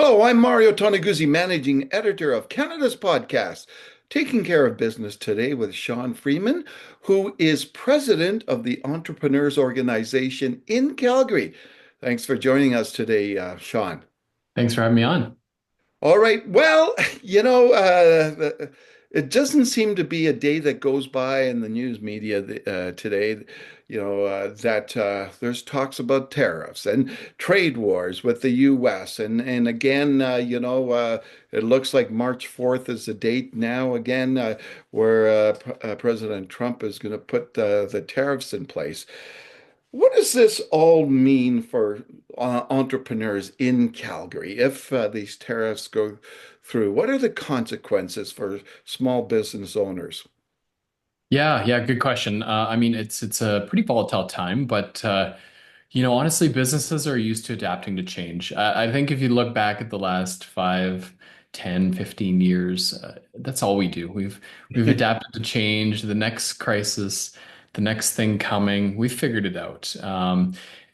Hello, I'm Mario Toneguzzi, managing editor of Canada's podcast, Taking Care of Business today with Shawn Freeman, who is president of the Entrepreneurs Organization in Calgary. Thanks for joining us today, Shawn. Thanks for having me on. All right. Well, it doesn't seem to be a day that goes by in the news media today, that there's talks about tariffs and trade wars with the U.S. And again, it looks like March 4th is the date now again, where President Trump is going to put the tariffs in place. What does this all mean for entrepreneurs in Calgary if these tariffs go through? What are the consequences for small business owners? Yeah, good question. I mean, it's a pretty volatile time, but honestly, businesses are used to adapting to change. I think if you look back at the last 5, 10, 15 years, that's all we do. We've adapted to change, the next crisis, the next thing coming. We've figured it out.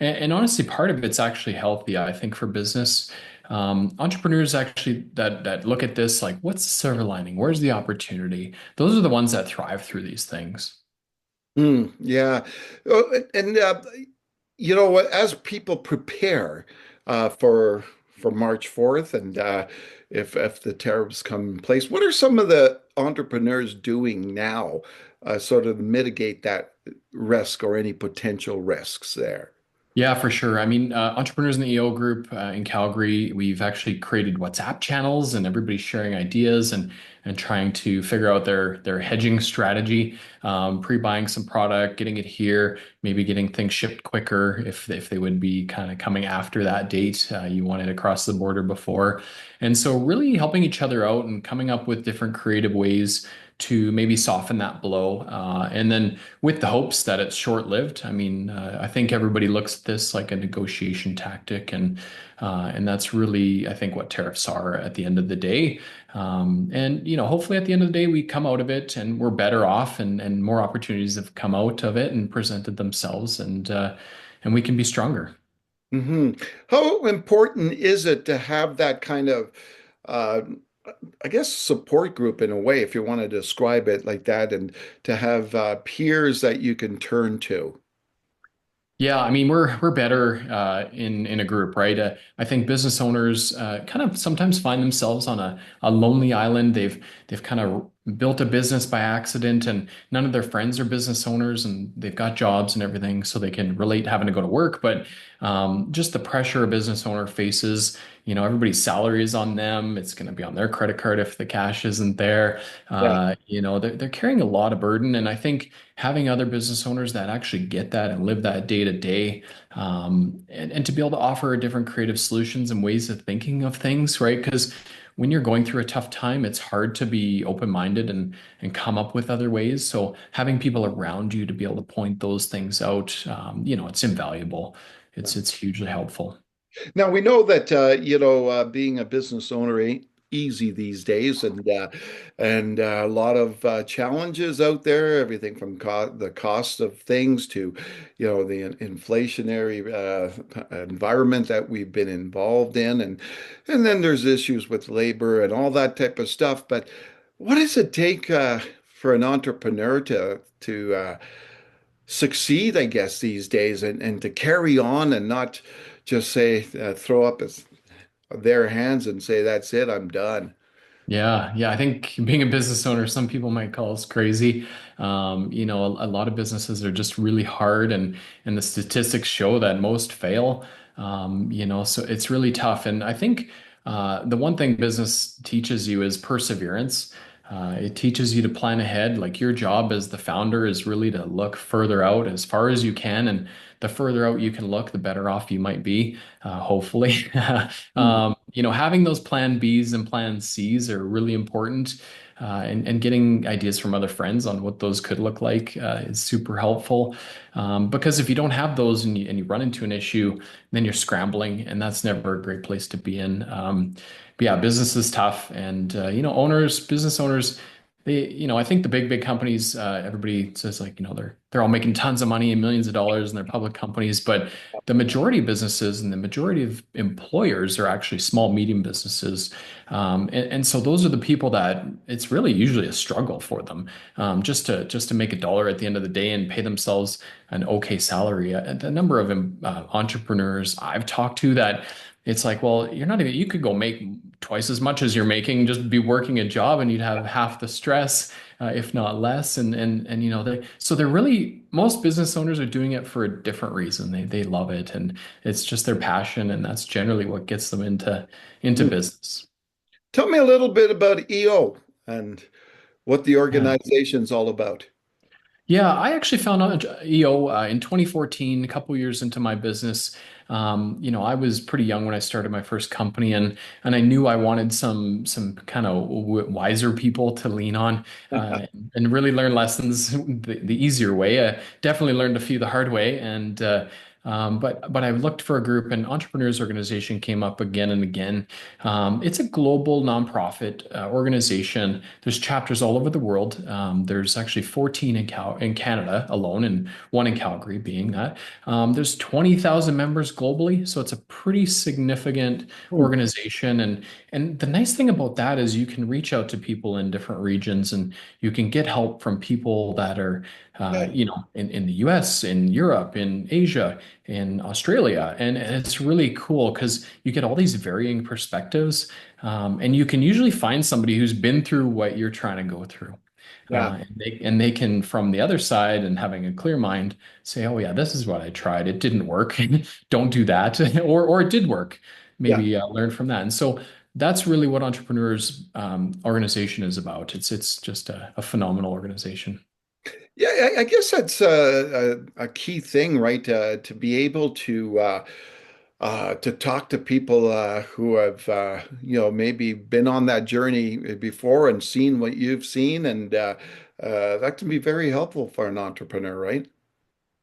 And honestly, part of it's actually healthy, I think, for business. Entrepreneurs actually that look at this like, what's the silver lining? Where's the opportunity? Those are the ones that thrive through these things. Yeah. And as people prepare for March 4th and if the tariffs come in place, what are some of the entrepreneurs doing now, sort of mitigate that risk or any potential risks there? Yeah, for sure. I mean, entrepreneurs in the EO group in Calgary, we've actually created WhatsApp channels, and everybody's sharing ideas and trying to figure out their hedging strategy, pre-buying some product, getting it here, maybe getting things shipped quicker if they would be kind of coming after that date. You want it across the border before, and so really helping each other out and coming up with different creative ways to maybe soften that blow. And then with the hopes that it's short-lived. I mean, I think everybody looks at this like a negotiation tactic, and that's really, I think, what tariffs are at the end of the day. And hopefully at the end of the day, we come out of it and we're better off, and more opportunities have come out of it and presented themselves, and we can be stronger. hmm How important is it to have that kind of, uh, I guess, support group in a way, if you want to describe it like that, and to have peers that you can turn to? Yeah, I mean we're better in a group, right? I think business owners kind of sometimes find themselves on a lonely island. They've kind of built a business by accident, and none of their friends are business owners, and they've got jobs and everything, so they can relate having to go to work. But just the pressure a business owner faces, everybody's salary is on them. It's going to be on their credit card if the cash isn't there. Yeah. They're carrying a lot of burden, and I think having other business owners that actually get that and live that day to day, and to be able to offer different creative solutions and ways of thinking of things, right? Because when you're going through a tough time, it's hard to be open-minded and come up with other ways. So having people around you to be able to point those things out, it's invaluable. It's hugely helpful. Now we know that being a business owner ain't easy these days, and a lot of challenges out there. Everything from the cost of things to, the inflationary environment that we've been involved in, and then there's issues with labor and all that type of stuff. But what does it take for an entrepreneur to succeed, I guess, these days and to carry on and not just say, throw up their hands and say, that's it, I'm done. Yeah. I think being a business owner, some people might call us crazy. A lot of businesses are just really hard, and the statistics show that most fail. So it's really tough. And I think the one thing business teaches you is perseverance. It teaches you to plan ahead. Like your job as the founder is really to look further out as far as you can, and the further out you can look, the better off you might be, hopefully. Hmm. Having those plan Bs and plan Cs are really important. And getting ideas from other friends on what those could look like is super helpful. Because if you don't have those and you run into an issue, then you're scrambling, and that's never a great place to be in. But yeah, business is tough, and business owners, I think the big companies, everybody says like, they're all making tons of money and millions of dollars and they're public companies, but the majority of businesses and the majority of employers are actually small, medium businesses. And so those are the people that it's really usually a struggle for them, just to make a dollar at the end of the day and pay themselves an okay salary. The number of entrepreneurs I've talked to that it's like, well, you could go make twice as much as you're making, just be working a job and you'd have half the stress, if not less. And so they're really, most business owners are doing it for a different reason. They love it and it's just their passion. And that's generally what gets them into Hmm. business. Tell me a little bit about EO and what the Yeah. organization's all about. Yeah, I actually found out EO in 2014, a couple years into my business. I was pretty young when I started my first company, and I knew I wanted some kind of wiser people to lean on and really learn lessons the easier way. Definitely learned a few the hard way, and but I looked for a group, and Entrepreneurs Organization came up again and again. It's a global nonprofit organization. There's chapters all over the world. There's actually 14 in Canada alone, and one in Calgary being that. There's 20,000 members globally, so it's a pretty significant Hmm. organization. And the nice thing about that is you can reach out to people in different regions, and you can get help from people that are, Yeah, in the US, in Europe, in Asia, in Australia. And it's really cool because you get all these varying perspectives. And you can usually find somebody who's been through what you're trying to go through. yeah, And they can, from the other side and having a clear mind, say, oh, yeah, this is what I tried. It didn't work. Don't do that. Or it did work. yeah. Maybe learn from that. And so that's really what Entrepreneurs Organization is about. It's just a phenomenal organization. Yeah, I guess that's a key thing, right? To be able to talk to people who have maybe been on that journey before and seen what you've seen, and that can be very helpful for an entrepreneur, right?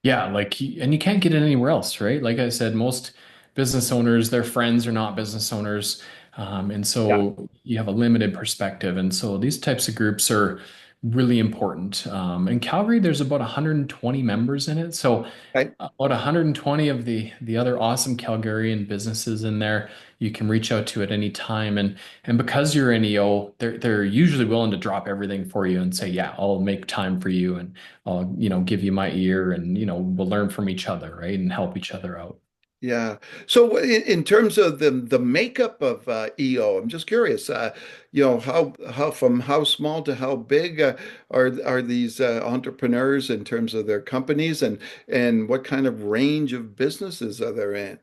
Yeah, and you can't get it anywhere else, right? Like I said, most business owners, their friends are not business owners. And Yeah. so you have a limited perspective. And so these types of groups are really important. In Calgary, there's about 120 members in it. So Okay. about 120 of the other awesome Calgarian businesses in there you can reach out to at any time. And because you're an EO, they're usually willing to drop everything for you and say, yeah, I'll make time for you and I'll, give you my ear and, we'll learn from each other, right? And help each other out. Yeah. So in terms of the makeup of EO, I'm just curious, how from how small to how big are these entrepreneurs in terms of their companies, and what kind of range of businesses are they in?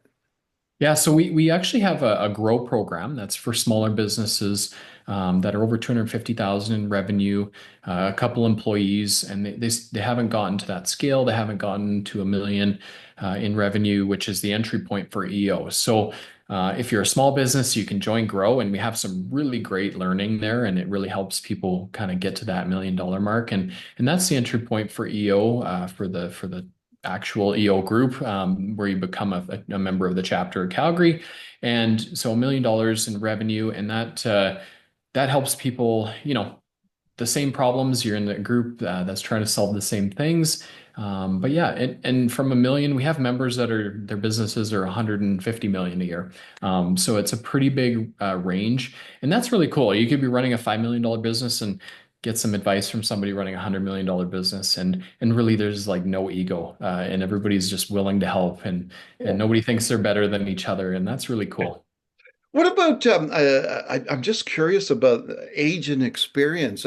Yeah, so we actually have a grow program that's for smaller businesses that are over 250,000 in revenue, a couple employees, and they haven't gotten to that scale. They haven't gotten to 1 million in revenue, which is the entry point for EO. So if you're a small business, you can join Grow, and we have some really great learning there, and it really helps people kind of get to that $1 million mark, and that's the entry point for EO for the actual EO group, where you become a member of the chapter of Calgary. And so $1 million in revenue, and that helps people, the same problems. You're in the group that's trying to solve the same things. But yeah, and from 1 million, we have members that are their businesses are 150 million a year. So it's a pretty big range, and that's really cool. You could be running a $5 million business and get some advice from somebody running a $100 million business, and really there's like no ego, and everybody's just willing to help, and nobody thinks they're better than each other, and that's really cool. What about, I'm just curious about age and experience.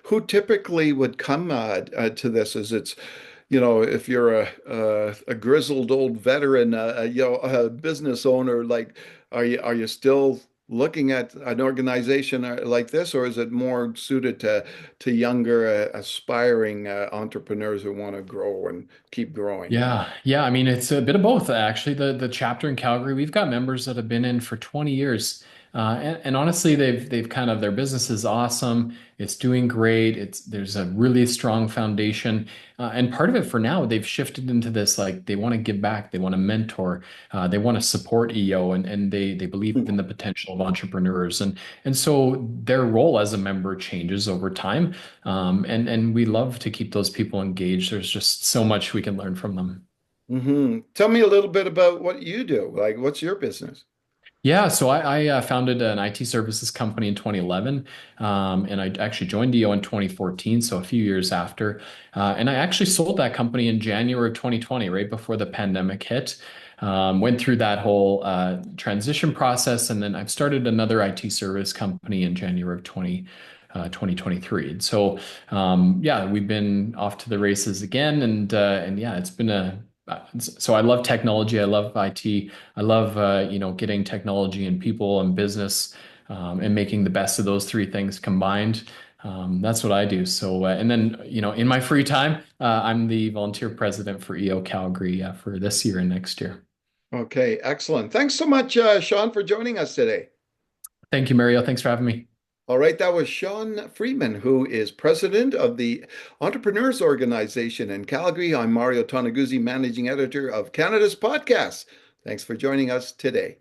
Who typically would come to this? Is it's, if you're a grizzled old veteran, a business owner, like, are you still looking at an organization like this, or is it more suited to younger, aspiring entrepreneurs who want to grow and keep growing? Yeah, yeah. I mean, it's a bit of both, actually. The chapter in Calgary, we've got members that have been in for 20 years. And honestly, they've kind of their business is awesome. It's doing great. There's a really strong foundation, and part of it for now they've shifted into this like they want to give back, they want to mentor, they want to support EO, and they believe in the potential of entrepreneurs, and so their role as a member changes over time, and we love to keep those people engaged. There's just so much we can learn from them. Tell me a little bit about what you do. Like, what's your business? Yeah, so I founded an IT services company in 2011, and I actually joined EO in 2014, so a few years after. And I actually sold that company in January of 2020, right before the pandemic hit. Went through that whole transition process, and then I've started another IT service company in January of 2023. And so, yeah, we've been off to the races again, and yeah, it's been so I love technology. I love IT. I love getting technology and people and business and making the best of those three things combined. That's what I do. So and then in my free time, I'm the volunteer president for EO Calgary for this year and next year. Okay, excellent. Thanks so much, Shawn, for joining us today. Thank you, Mario. Thanks for having me. All right, that was Shawn Freeman, who is president of the Entrepreneurs Organization in Calgary. I'm Mario Toneguzzi, managing editor of Canada's Podcasts. Thanks for joining us today.